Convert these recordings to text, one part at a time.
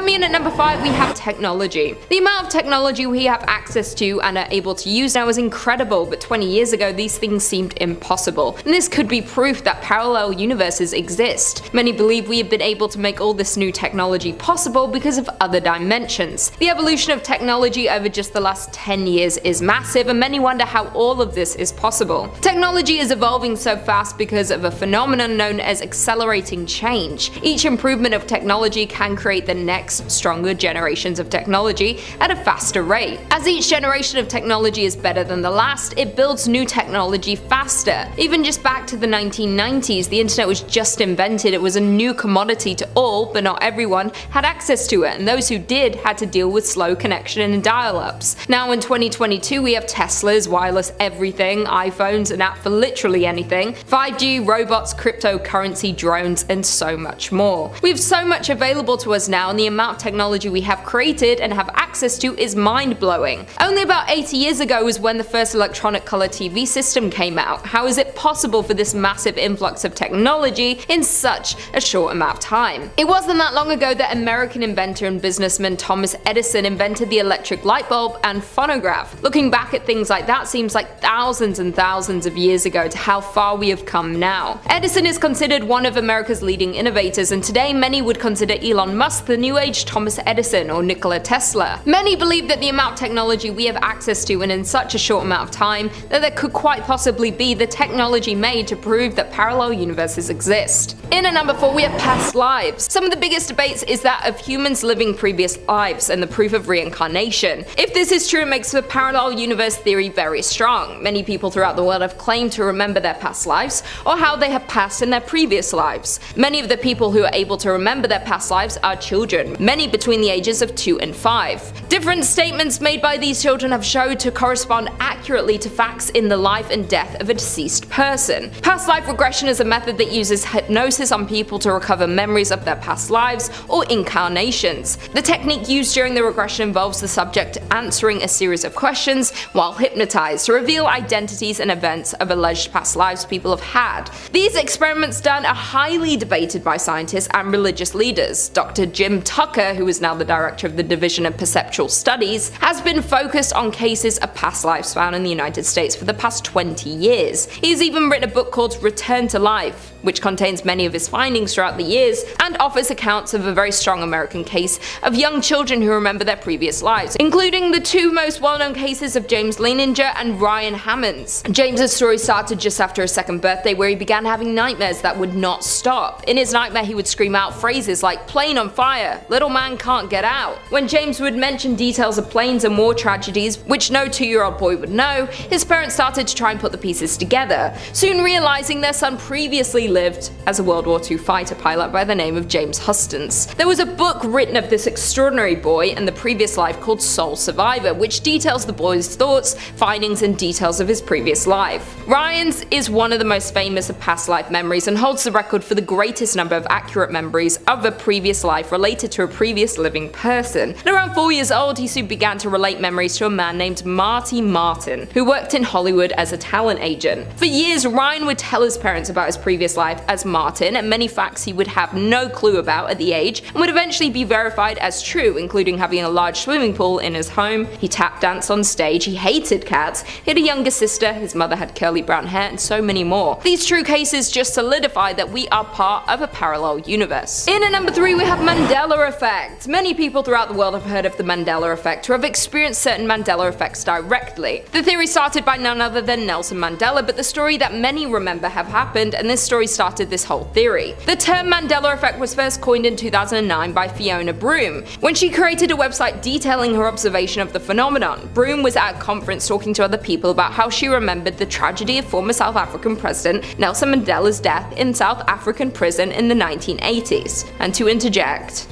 Coming in at number 5, we have technology. The amount of technology we have access to and are able to use now is incredible, but 20 years ago these things seemed impossible, and this could be proof that parallel universes exist. Many believe we have been able to make all this new technology possible because of other dimensions. The evolution of technology over just the last 10 years is massive, and many wonder how all of this is possible. Technology is evolving so fast because of a phenomenon known as accelerating change. Each improvement of technology can create the next, stronger generations of technology at a faster rate. As each generation of technology is better than the last, it builds new technology faster. Even just back to the 1990s, the internet was just invented. It was a new commodity to all, but not everyone had access to it, and those who did had to deal with slow connection and dial-ups. Now in 2022 we have Teslas, wireless everything, iPhones, an app for literally anything, 5G, robots, cryptocurrency, drones, and so much more. We have so much available to us now, and the amount of technology we have created and have access to is mind-blowing. Only about 80 years ago was when the first electronic color TV system came out. How is it possible for this massive influx of technology in such a short amount of time? It wasn't that long ago that American inventor and businessman Thomas Edison invented the electric light bulb and phonograph. Looking back at things like that seems like thousands and thousands of years ago to how far we have come now. Edison is considered one of America's leading innovators, and today many would consider Elon Musk the new age Thomas Edison or Nikola Tesla. Many believe that the amount of technology we have access to and in such a short amount of time that there could quite possibly be the technology made to prove that parallel universes exist. In at number 4 we have past lives. Some of the biggest debates is that of humans living previous lives and the proof of reincarnation. If this is true, it makes the parallel universe theory very strong. Many people throughout the world have claimed to remember their past lives or how they have passed in their previous lives. Many of the people who are able to remember their past lives are children, many between the ages of 2 and 5. Different statements made by these children have shown to correspond accurately to facts in the life and death of a deceased person. Past life regression is a method that uses hypnosis on people to recover memories of their past lives or incarnations. The technique used during the regression involves the subject answering a series of questions while hypnotized to reveal identities and events of alleged past lives people have had. These experiments done are highly debated by scientists and religious leaders. Dr. Jim Tucker, who is now the director of the Division of Perceptual Studies, has been focused on cases of past lives found in the United States for the past 20 years. He's even written a book called Return to Life, which contains many of his findings throughout the years and offers accounts of a very strong American case of young children who remember their previous lives, including the two most well-known cases of James Leininger and Ryan Hammonds. James's story started just after his second birthday, where he began having nightmares that would not stop. In his nightmare he would scream out phrases like "plane on fire," "little man can't get out." When James would mention details of planes and war tragedies, which no 2-year-old boy would know, his parents started to try and put the pieces together, soon realizing their son previously lived as a World War II fighter pilot by the name of James Hustings. There was a book written of this extraordinary boy and the previous life called Soul Survivor, which details the boy's thoughts, findings, and details of his previous life. Ryan's is one of the most famous of past life memories and holds the record for the greatest number of accurate memories of a previous life related to a previous living person. At around 4 years old, he soon began to relate memories to a man named Marty Martin, who worked in Hollywood as a talent agent. For years, Ryan would tell his parents about his previous life as Martin, and many facts he would have no clue about at the age and would eventually be verified as true, including having a large swimming pool in his home, he tap danced on stage, he hated cats, he had a younger sister, his mother had curly brown hair, and so many more. These true cases just solidify that we are part of a parallel universe. In at number 3 we have Mandela Effect. Many people throughout the world have heard of the Mandela Effect or have experienced certain Mandela effects directly. The theory started by none other than Nelson Mandela, but the story that many remember have happened, and this story started this whole theory. The term Mandela Effect was first coined in 2009 by Fiona Broome, when she created a website detailing her observation of the phenomenon. Broome was at a conference talking to other people about how she remembered the tragedy of former South African President Nelson Mandela's death in South African prison in the 1980s. And to interject,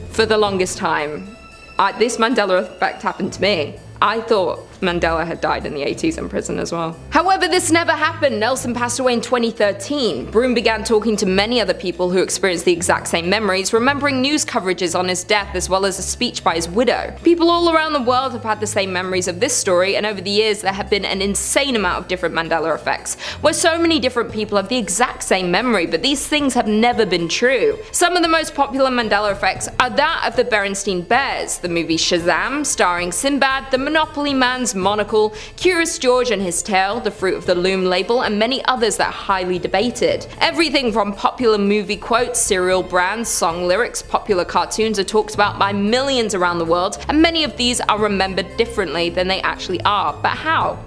for the longest time, this Mandela Effect happened to me. I thought Mandela had died in the 80s in prison as well. However, this never happened. Nelson passed away in 2013. Broom began talking to many other people who experienced the exact same memories, remembering news coverages on his death as well as a speech by his widow. People all around the world have had the same memories of this story, and over the years there have been an insane amount of different Mandela effects, where so many different people have the exact same memory, but these things have never been true. Some of the most popular Mandela effects are that of the Berenstain Bears, the movie Shazam starring Sinbad, the Monopoly Man's monocle, Curious George and his tail, the Fruit of the Loom label, and many others that are highly debated. Everything from popular movie quotes, cereal brands, song lyrics, popular cartoons are talked about by millions around the world, and many of these are remembered differently than they actually are. But how?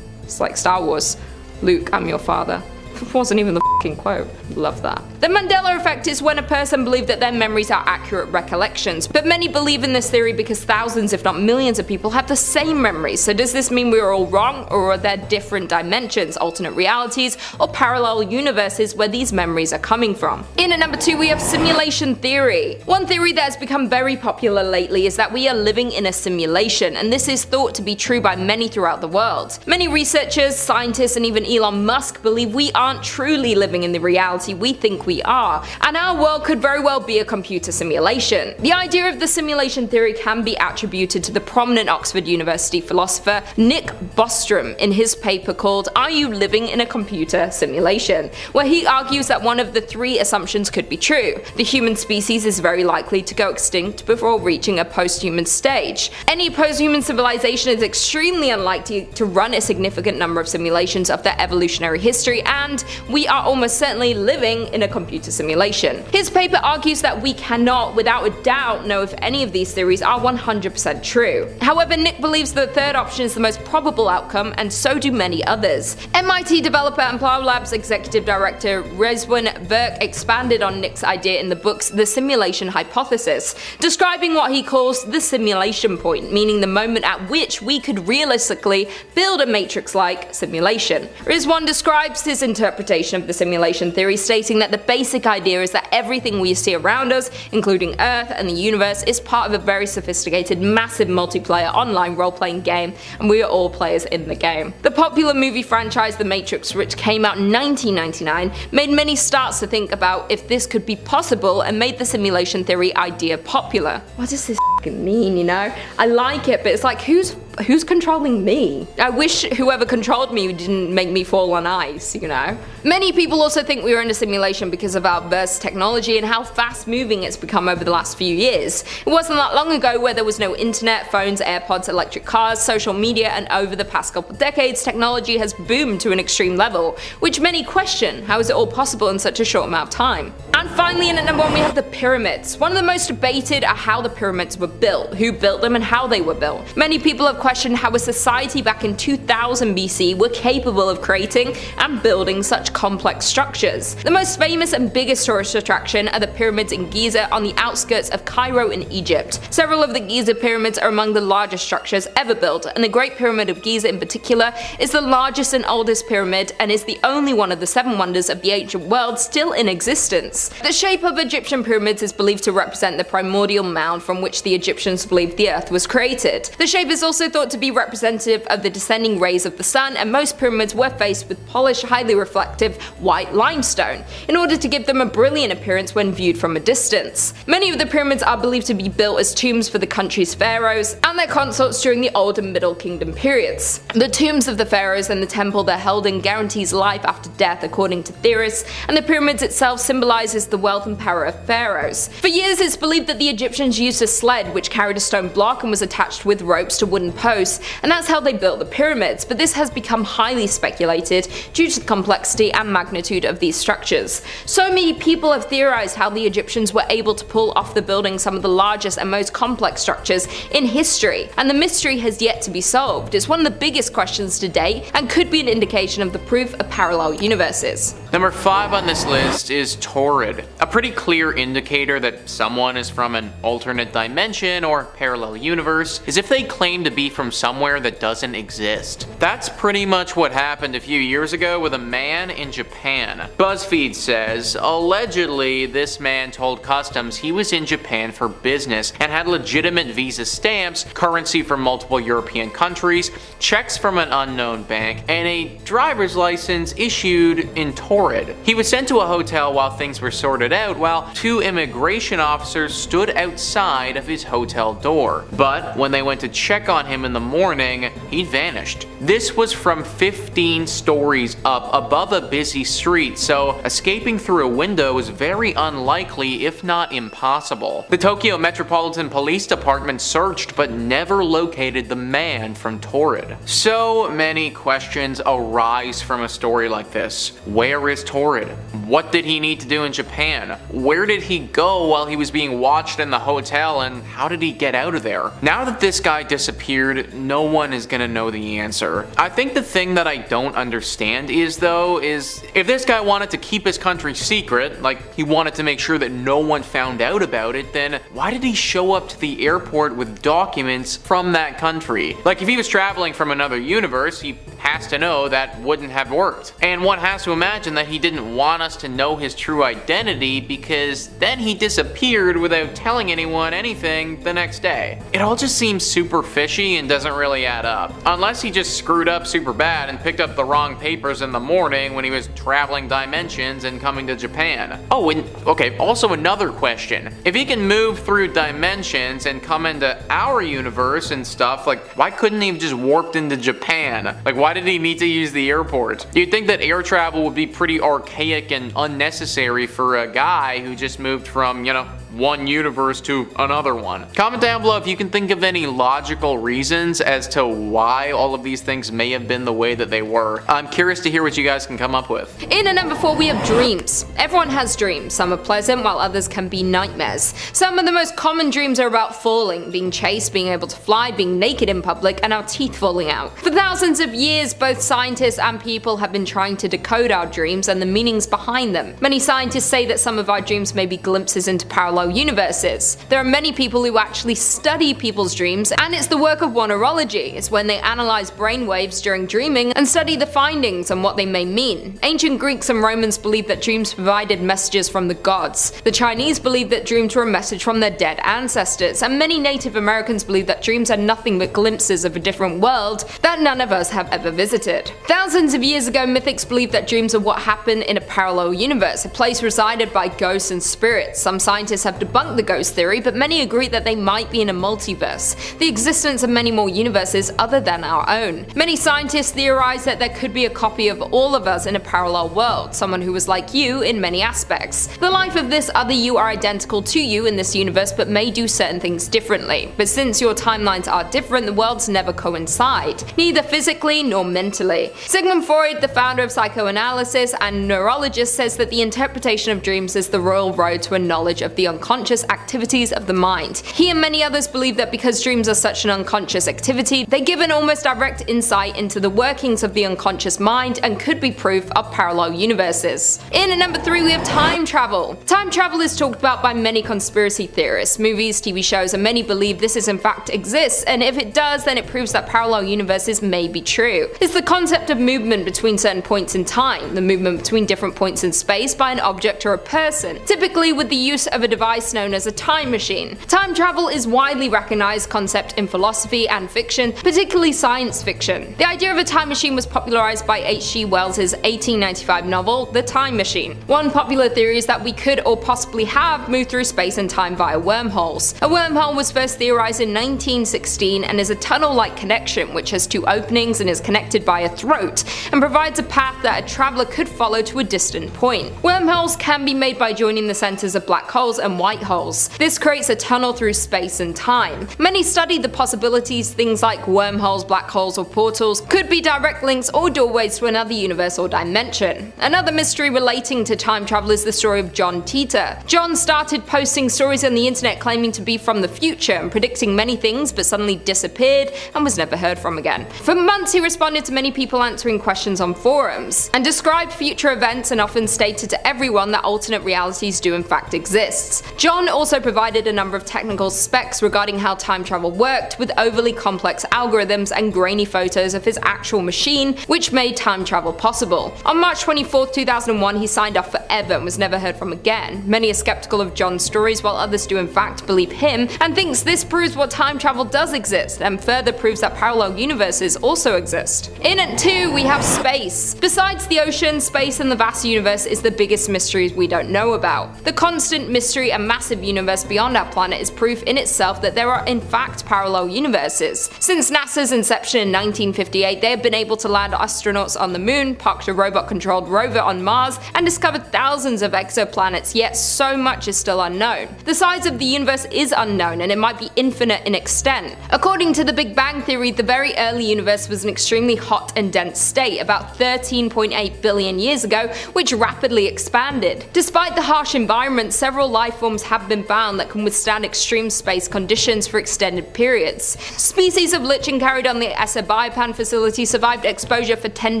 It's like Star Wars. Luke, I'm your father. It wasn't even the fucking quote. Love that. The Mandela effect is when a person believes that their memories are accurate recollections, but many believe in this theory because thousands if not millions of people have the same memories. So does this mean we're all wrong, or are there different dimensions, alternate realities, or parallel universes where these memories are coming from? In at number 2 we have simulation theory. One theory that has become very popular lately is that we are living in a simulation, and this is thought to be true by many throughout the world. Many researchers, scientists, and even Elon Musk believe we aren't truly living in the reality we think we are, and our world could very well be a computer simulation. The idea of the simulation theory can be attributed to the prominent Oxford University philosopher Nick Bostrom in his paper called Are You Living in a Computer Simulation?, where he argues that one of the 3 assumptions could be true. The human species is very likely to go extinct before reaching a post-human stage. Any post-human civilization is extremely unlikely to run a significant number of simulations of their evolutionary history, and we are almost certainly living in a computer simulation. His paper argues that we cannot, without a doubt, know if any of these theories are 100% true. However, Nick believes the third option is the most probable outcome, and so do many others. MIT developer and Plow Labs executive director Rezwan Virk expanded on Nick's idea in the books The Simulation Hypothesis, describing what he calls the simulation point, meaning the moment at which we could realistically build a matrix-like simulation. Rezwan describes his interpretation of the simulation theory, stating that the basic idea is that everything we see around us, including Earth and the universe, is part of a very sophisticated, massive multiplayer online role-playing game, and we are all players in the game. The popular movie franchise The Matrix, which came out in 1999, made many starts to think about if this could be possible and made the simulation theory idea popular. What does this mean, you know? I like it, but it's like, who's controlling me? I wish whoever controlled me didn't make me fall on ice, you know? Many people also think we are in a simulation because of our burst technology and how fast moving it's become over the last few years. It wasn't that long ago where there was no internet, phones, AirPods, electric cars, social media, and over the past couple decades technology has boomed to an extreme level, which many question, how is it all possible in such a short amount of time? And finally, in at number 1 we have the pyramids. One of the most debated are how the pyramids were built, who built them, and how they were built. Many people have questioned how a society back in 2000 BC were capable of creating and building such complex structures. The most famous and biggest tourist attraction are the pyramids in Giza on the outskirts of Cairo in Egypt. Several of the Giza pyramids are among the largest structures ever built, and the Great Pyramid of Giza in particular is the largest and oldest pyramid and is the only one of the 7 wonders of the ancient world still in existence. The shape of Egyptian pyramids is believed to represent the primordial mound from which the Egyptians believed the earth was created. The shape is also thought to be representative of the descending rays of the sun, and most pyramids were faced with polished, highly reflective white limestone in order to give them a brilliant appearance when viewed from a distance. Many of the pyramids are believed to be built as tombs for the country's pharaohs and their consorts during the Old and Middle Kingdom periods. The tombs of the pharaohs and the temple they're held in guarantees life after death according to theorists, and the pyramids itself symbolizes the wealth and power of pharaohs. For years it's believed that the Egyptians used a sled which carried a stone block and was attached with ropes to wooden posts, and that's how they built the pyramids, but this has become highly speculated due to the complexity and magnitude of these structures. So many people have theorized how the Egyptians were able to pull off the building some of the largest and most complex structures in history, and the mystery has yet to be solved. It's one of the biggest questions to date and could be an indication of the proof of parallel universes. Number 5 on this list is Torrid, a pretty clear indicator that someone is from an alternate dimension or parallel universe is if they claim to be from somewhere that doesn't exist. That's pretty much what happened a few years ago with a man in Japan. BuzzFeed says, allegedly, this man told customs he was in Japan for business and had legitimate visa stamps, currency from multiple European countries, checks from an unknown bank, and a driver's license issued in Torrid. He was sent to a hotel while things were sorted out, while two immigration officers stood outside of his hotel door. But when they went to check on him in the morning, he'd vanished. This was from 15 stories up above a busy street, so escaping through a window is very unlikely, if not impossible. The Tokyo Metropolitan Police Department searched but never located the man from Torrid. So many questions arise from a story like this. Where is Torrid? What did he need to do in Japan? Where did he go while he was being watched in the hotel, and how did he get out of there? Now that this guy disappeared, no one is gonna know the answer. I think the thing that I don't understand is if this guy wanted to keep his country secret, like he wanted to make sure that no one found out about it, then why did he show up to the airport with documents from that country? Like if he was traveling from another universe, he has to know that wouldn't have worked. And one has to imagine that he didn't want us to know his true identity, because then he disappeared without telling anyone anything the next day. It all just seems super fishy and doesn't really add up. Unless he just screwed up super bad and picked up the wrong papers in the morning when he was traveling dimensions and coming to Japan. Oh, and okay, also another question. If he can move through dimensions and come into our universe and stuff, like why couldn't he have just warped into Japan? Like why did he need to use the airport? You'd think that air travel would be pretty archaic and unnecessary for a guy who just moved from, one universe to another one. Comment down below if you can think of any logical reasons as to why all of these things may have been the way that they were. I'm curious to hear what you guys can come up with. In at number 4 we have dreams. Everyone has dreams. Some are pleasant while others can be nightmares. Some of the most common dreams are about falling, being chased, being able to fly, being naked in public, and our teeth falling out. For thousands of years, both scientists and people have been trying to decode our dreams and the meanings behind them. Many scientists say that some of our dreams may be glimpses into parallel universes. There are many people who actually study people's dreams, and it's the work of neurology. It's when they analyze brain waves during dreaming and study the findings and what they may mean. Ancient Greeks and Romans believed that dreams provided messages from the gods. The Chinese believed that dreams were a message from their dead ancestors, and many Native Americans believe that dreams are nothing but glimpses of a different world that none of us have ever visited. Thousands of years ago, mythics believed that dreams are what happen in a parallel universe, a place resided by ghosts and spirits. Some scientists have debunked the ghost theory, but many agree that they might be in a multiverse, the existence of many more universes other than our own. Many scientists theorize that there could be a copy of all of us in a parallel world, someone who was like you in many aspects. The life of this other you are identical to you in this universe, but may do certain things differently. But since your timelines are different, the worlds never coincide, neither physically nor mentally. Sigmund Freud, the founder of psychoanalysis and neurologist, says that the interpretation of dreams is the royal road to a knowledge of the unconscious activities of the mind. He and many others believe that because dreams are such an unconscious activity, they give an almost direct insight into the workings of the unconscious mind and could be proof of parallel universes. In at number 3 we have time travel. Time travel is talked about by many conspiracy theorists, movies, TV shows, and many believe this is in fact exists, and if it does, then it proves that parallel universes may be true. It's the concept of movement between certain points in time, the movement between different points in space by an object or a person, typically with the use of a device known as a time machine. Time travel is widely recognized concept in philosophy and fiction, particularly science fiction. The idea of a time machine was popularized by H.G. Wells' 1895 novel, The Time Machine. One popular theory is that we could or possibly have moved through space and time via wormholes. A wormhole was first theorized in 1916 and is a tunnel-like connection which has two openings and is connected by a throat, and provides a path that a traveler could follow to a distant point. Wormholes can be made by joining the centers of black holes and white holes. This creates a tunnel through space and time. Many study the possibilities things like wormholes, black holes, or portals could be direct links or doorways to another universe or dimension. Another mystery relating to time travel is the story of John Titor. John started posting stories on the internet claiming to be from the future and predicting many things, but suddenly disappeared and was never heard from again. For months he responded to many people answering questions on forums, and described future events and often stated to everyone that alternate realities do in fact exist. John also provided a number of technical specs regarding how time travel worked, with overly complex algorithms and grainy photos of his actual machine, which made time travel possible. On March 24, 2001, he signed off forever and was never heard from again. Many are skeptical of John's stories, while others do in fact believe him, and thinks this proves what time travel does exist, and further proves that parallel universes also exist. In at 2, we have space. Besides the ocean, space and the vast universe is the biggest mysteries we don't know about. The constant mystery and massive universe beyond our planet is proof in itself that there are in fact parallel universes. Since NASA's inception in 1958, they have been able to land astronauts on the moon, parked a robot-controlled rover on Mars, and discovered thousands of exoplanets, yet so much is still unknown. The size of the universe is unknown, and it might be infinite in extent. According to the Big Bang Theory, the very early universe was an extremely hot and dense state about 13.8 billion years ago, which rapidly expanded. Despite the harsh environment, several life forms have been found that can withstand extreme space conditions for extended periods. Species of lichen carried on the ESA Biopan facility survived exposure for 10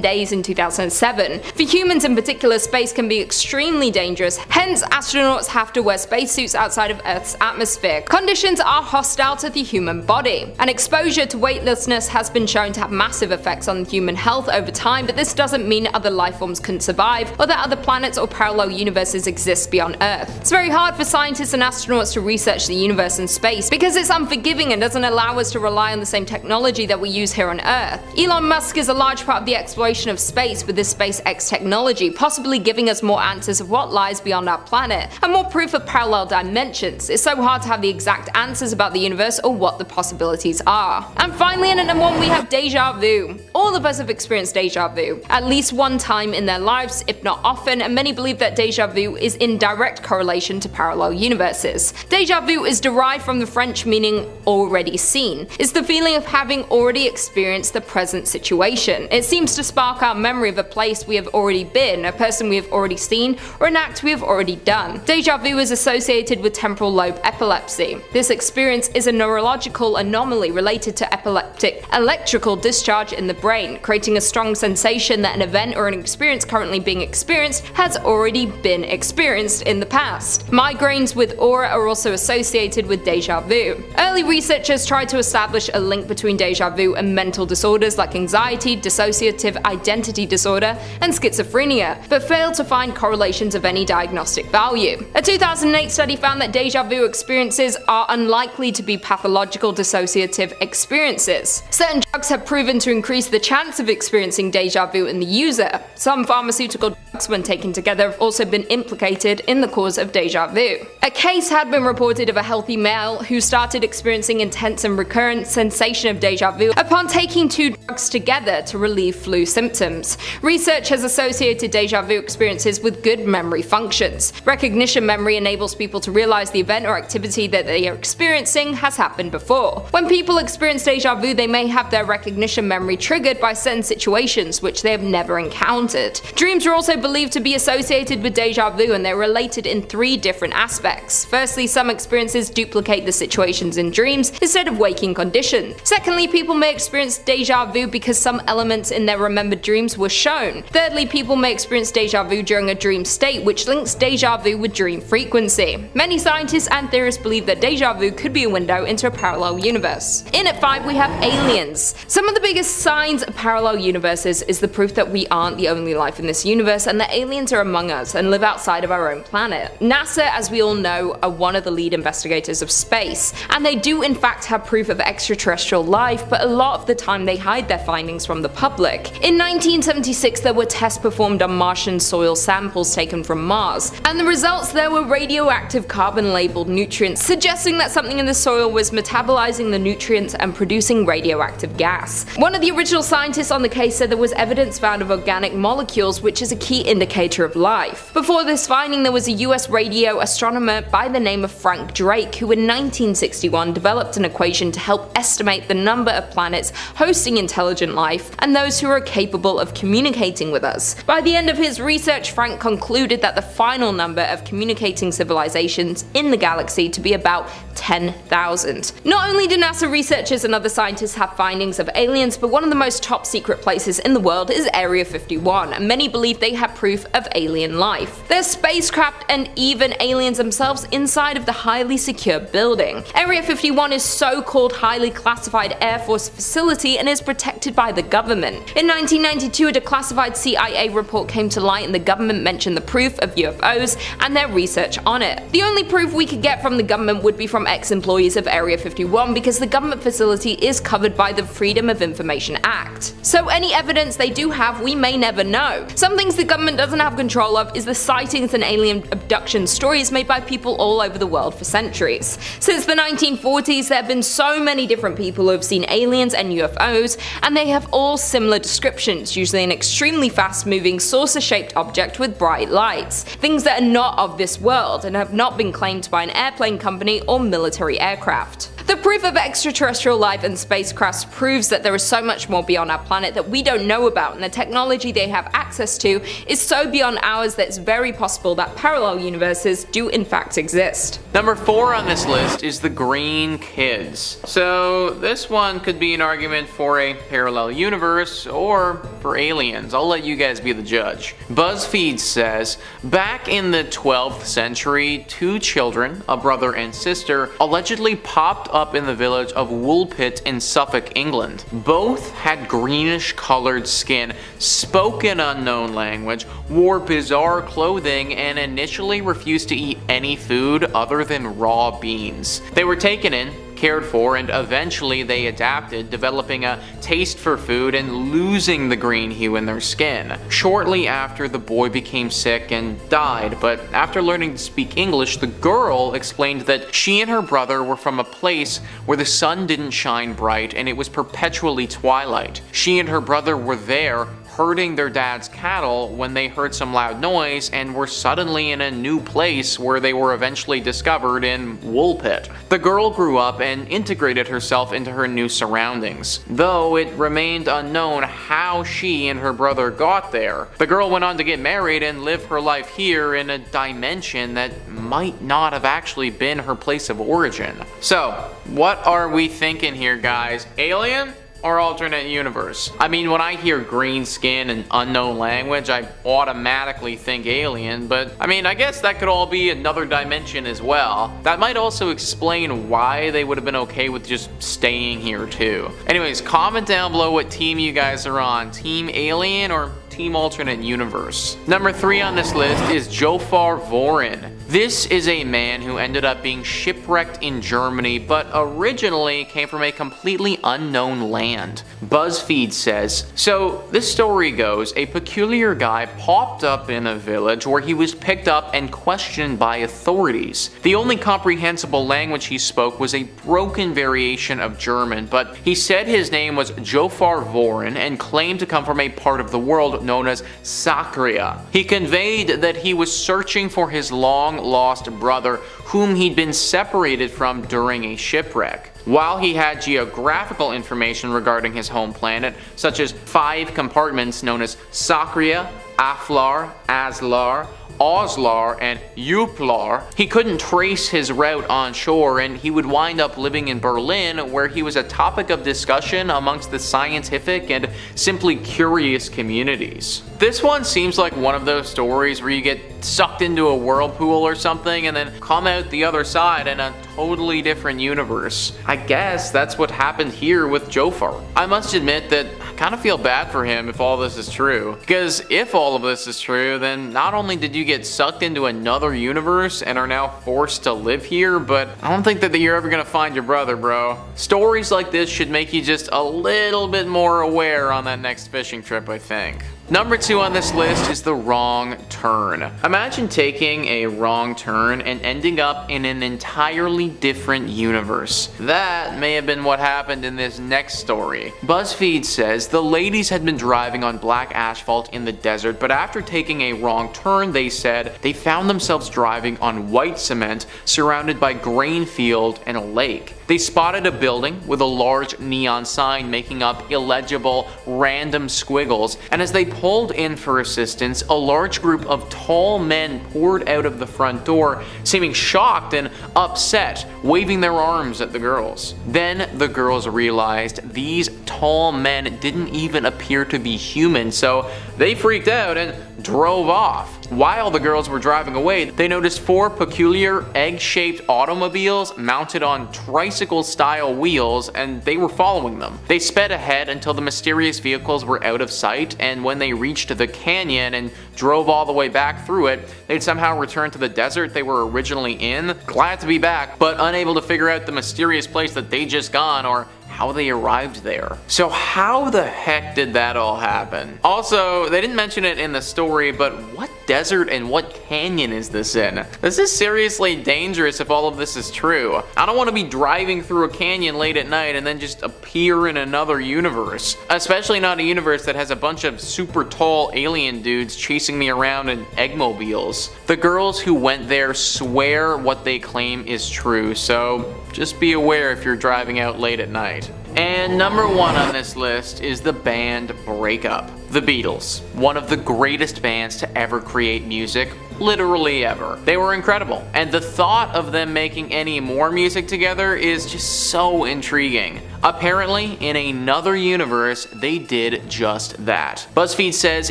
days in 2007. For humans in particular, space can be extremely dangerous, hence astronauts have to wear spacesuits outside of Earth's atmosphere. Conditions are hostile to the human body, and exposure to weightlessness has been shown to have massive effects on human health over time, but this doesn't mean other life forms couldn't survive, or that other planets or parallel universes exist beyond Earth. It's very hard for scientists and astronauts to research the universe and space, because it's unforgiving and doesn't allow us to rely on the same technology that we use here on Earth. Elon Musk is a large part of the exploration of space with this SpaceX technology, possibly giving us more answers of what lies beyond our planet, and more proof of parallel dimensions. It's so hard to have the exact answers about the universe or what the possibilities are. And finally, in at number 1, we have Deja Vu. All of us have experienced Deja Vu, at least one time in their lives, if not often, and many believe that Deja Vu is in direct correlation to parallel universes. Deja Vu is derived from the French meaning already seen. It's the feeling of having already experienced the present situation. It seems to spark our memory of a place we have already been, a person we have already seen, or an act we have already done. Deja Vu is associated with temporal lobe epilepsy. This experience is a neurological anomaly related to epileptic electrical discharge in the brain, creating a strong sensation that an event or an experience currently being experienced has already been experienced in the past. Migraines with aura are also associated with deja vu. Early researchers tried to establish a link between deja vu and mental disorders like anxiety, dissociative identity disorder, and schizophrenia, but failed to find correlations of any diagnostic value. A 2008 study found that deja vu experiences are unlikely to be pathological dissociative experiences. Certain drugs have proven to increase the chance of experiencing deja vu in the user. Some pharmaceutical drugs, when taken together, have also been implicated in the cause of deja vu. A case had been reported of a healthy male who started experiencing intense and recurrent sensation of deja vu upon taking 2 drugs together to relieve flu symptoms. Research has associated deja vu experiences with good memory functions. Recognition memory enables people to realize the event or activity that they are experiencing has happened before. When people experience deja vu, they may have their recognition memory triggered by certain situations which they have never encountered. Dreams are also believed to be associated with deja vu, and they're related in 3 different aspects. Firstly, some experiences duplicate the situations in dreams instead of waking condition. Secondly, people may experience deja vu because some elements in their remembered dreams were shown. Thirdly, people may experience deja vu during a dream state, which links deja vu with dream frequency. Many scientists and theorists believe that deja vu could be a window into a parallel universe. In at 5, we have aliens. Some of the biggest signs of parallel universes is the proof that we aren't the only life in this universe, and that aliens are among us and live outside of our own planet. NASA, as we all know, are one of the lead investigators of space, and they do in fact have proof of extraterrestrial life, but a lot of the time they hide their findings from the public. In 1976, there were tests performed on Martian soil samples taken from Mars, and the results there were radioactive carbon-labeled nutrients, suggesting that something in the soil was metabolizing the nutrients and producing radioactive gas. One of the original scientists on the case said there was evidence found of organic molecules, which is a key indicator of life. Before this finding, there was a US radio astronomer by the name of Frank Drake, who in 1961 developed an equation to help estimate the number of planets hosting intelligent intelligent life and those who are capable of communicating with us. By the end of his research, Frank concluded that the final number of communicating civilizations in the galaxy to be about 10,000. Not only do NASA researchers and other scientists have findings of aliens, but one of the most top secret places in the world is Area 51, and many believe they have proof of alien life. There's spacecraft and even aliens themselves inside of the highly secure building. Area 51 is so-called highly classified Air Force facility and is protected by the government. In 1992, a declassified CIA report came to light and the government mentioned the proof of UFOs and their research on it. The only proof we could get from the government would be from ex-employees of Area 51 because the government facility is covered by the Freedom of Information Act. So any evidence they do have, we may never know. Some things the government doesn't have control of is the sightings and alien abduction stories made by people all over the world for centuries. Since the 1940s, there have been so many different people who have seen aliens and UFOs, and they have all similar descriptions, usually an extremely fast-moving saucer-shaped object with bright lights, things that are not of this world and have not been claimed by an airplane company or military aircraft. The proof of extraterrestrial life and spacecrafts proves that there is so much more beyond our planet that we don't know about, and the technology they have access to is so beyond ours that it's very possible that parallel universes do in fact exist. Number 4 on this list is the Green Kids. So this one could be an argument for a parallel universe or for aliens. I'll let you guys be the judge. BuzzFeed says, back in the 12th century, 2 children, a brother and sister, allegedly popped up in the village of Woolpit in Suffolk, England. Both had greenish colored skin, spoke an unknown language, wore bizarre clothing, and initially refused to eat any food other than raw beans. They were taken in, cared for, and eventually they adapted, developing a taste for food and losing the green hue in their skin. Shortly after, the boy became sick and died, but after learning to speak English, the girl explained that she and her brother were from a place where the sun didn't shine bright and it was perpetually twilight. She and her brother were there herding their dad's cattle when they heard some loud noise and were suddenly in a new place where they were eventually discovered in Woolpit. The girl grew up and integrated herself into her new surroundings, though it remained unknown how she and her brother got there. The girl went on to get married and live her life here in a dimension that might not have actually been her place of origin. So, what are we thinking here, guys? Alien? Or alternate universe? I mean, when I hear green skin and unknown language, I automatically think alien, but I mean, I guess that could all be another dimension as well. That might also explain why they would have been okay with just staying here too. Anyways, comment down below what team you guys are on, Team Alien or Team Alternate Universe. Number 3 on this list is Farvorin. This is a man who ended up being shipwrecked in Germany, but originally came from a completely unknown land. BuzzFeed says, so this story goes, a peculiar guy popped up in a village where he was picked up and questioned by authorities. The only comprehensible language he spoke was a broken variation of German, but he said his name was Farvorin and claimed to come from a part of the world known as Sakria. He conveyed that he was searching for his long-lost brother, whom he'd been separated from during a shipwreck. While he had geographical information regarding his home planet, such as 5 compartments known as Sakria, Aflar, Aslar, Oslar, and Uplar, he couldn't trace his route on shore, and he would wind up living in Berlin, where he was a topic of discussion amongst the scientific and simply curious communities. This one seems like one of those stories where you get sucked into a whirlpool or something and then come out the other side in a totally different universe. I guess that's what happened here with Jofar. I must admit that I kind of feel bad for him if all this is true, because if all of this is true, then not only did you get sucked into another universe and are now forced to live here, but I don't think that you're ever gonna find your brother, bro. Stories like this should make you just a little bit more aware on that next fishing trip, I think. Number 2 on this list is the wrong turn. Imagine taking a wrong turn and ending up in an entirely different universe. That may have been what happened in this next story. BuzzFeed says the ladies had been driving on black asphalt in the desert, but after taking a wrong turn, they said they found themselves driving on white cement surrounded by grain field and a lake. They spotted a building with a large neon sign making up illegible, random squiggles, and as they pulled in for assistance, a large group of tall men poured out of the front door, seeming shocked and upset, waving their arms at the girls. Then the girls realized these tall men didn't even appear to be human, so they freaked out and drove off. While the girls were driving away, they noticed 4 peculiar egg-shaped automobiles mounted on tricycle-style wheels, and they were following them. They sped ahead until the mysterious vehicles were out of sight, and when they reached the canyon and drove all the way back through it, they'd somehow returned to the desert they were originally in, glad to be back, but unable to figure out the mysterious place that they'd just gone or how they arrived there. So how the heck did that all happen? Also, they didn't mention it in the story, but what desert and what canyon is this in? This is seriously dangerous if all of this is true. I don't want to be driving through a canyon late at night and then just appear in another universe. Especially not a universe that has a bunch of super tall alien dudes chasing me around in eggmobiles. The girls who went there swear what they claim is true, so just be aware if you're driving out late at night. And number 1 on this list is the Band Breakup. The Beatles, one of the greatest bands to ever create music, literally ever. They were incredible, and the thought of them making any more music together is just so intriguing. Apparently, in another universe, they did just that. BuzzFeed says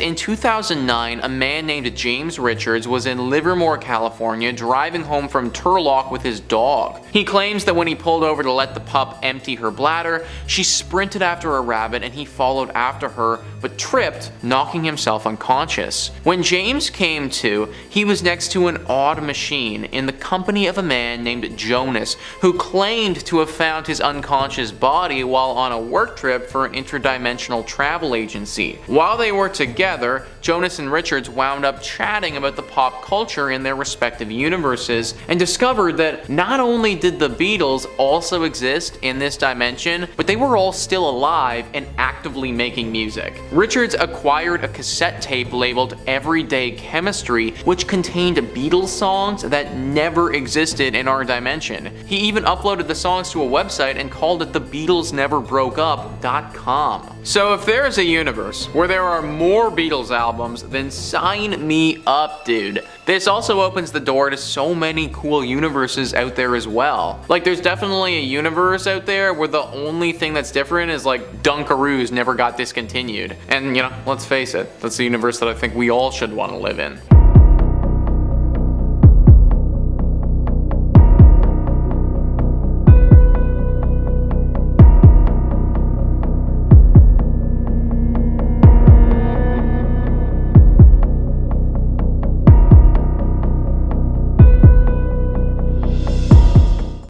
in 2009, a man named James Richards was in Livermore, California, driving home from Turlock with his dog. He claims that when he pulled over to let the pup empty her bladder, she sprinted after a rabbit and he followed after her, but tripped, knocking himself unconscious. When James came to, he was next to an odd machine in the company of a man named Jonas, who claimed to have found his unconscious body while on a work trip for an interdimensional travel agency. While they were together, Jonas and Richards wound up chatting about the pop culture in their respective universes and discovered that not only did the Beatles also exist in this dimension, but they were all still alive and actively making music. Richards acquired a cassette tape labeled Everyday Chemistry, which contained Beatles songs that never existed in our dimension. He even uploaded the songs to a website and called it the BeatlesNeverBrokeUp.com. So if there is a universe where there are more Beatles albums, then sign me up, dude. This also opens the door to so many cool universes out there as well. Like, there's definitely a universe out there where the only thing that's different is like Dunkaroos never got discontinued. And you know, let's face it, that's the universe that I think we all should want to live in.